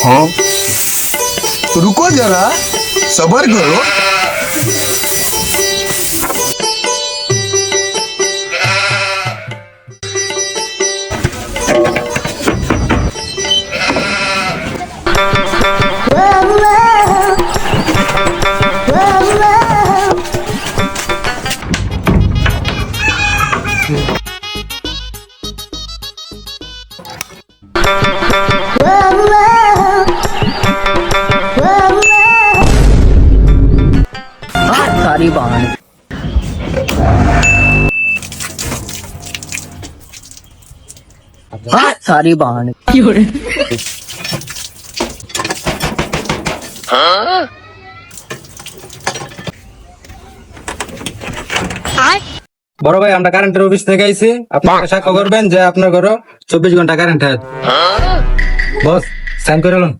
हाँ रुको जरा सबर करो। सारी बहन सारी बहन বড় ভাই আমরা কারেন্টের অফিস থেকে আইছি, আপনারা সাক্ষ্য করবেন যে আপনার ঘরে 24 ঘন্টা কারেন্ট আছে। বস সাইন করে লন।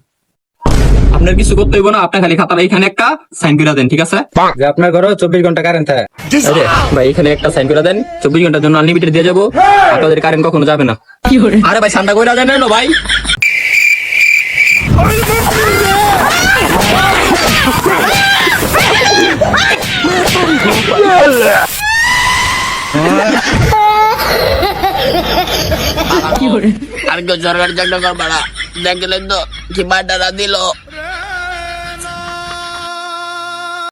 আপনার কিছু করতে হইব না, আপনার খালি খাতার এখানে একটা সাইন করে দেন, ঠিক আছে? যে আপনার ঘরে 24 ঘন্টা কারেন্ট থাকে। আরে ভাই এখানে একটা সাইন করে দেন, 24 ঘন্টার জন্য আনলিমিটেড দিয়ে যাবো, আপনাদের কারেন্ট কখনো যাবে না। আরে ভাই ঠান্ডা করে দেন না ভাই। আর কেউ সরকারি চাকরি করবা না, দেখলেন তো কি বাটারা দিল।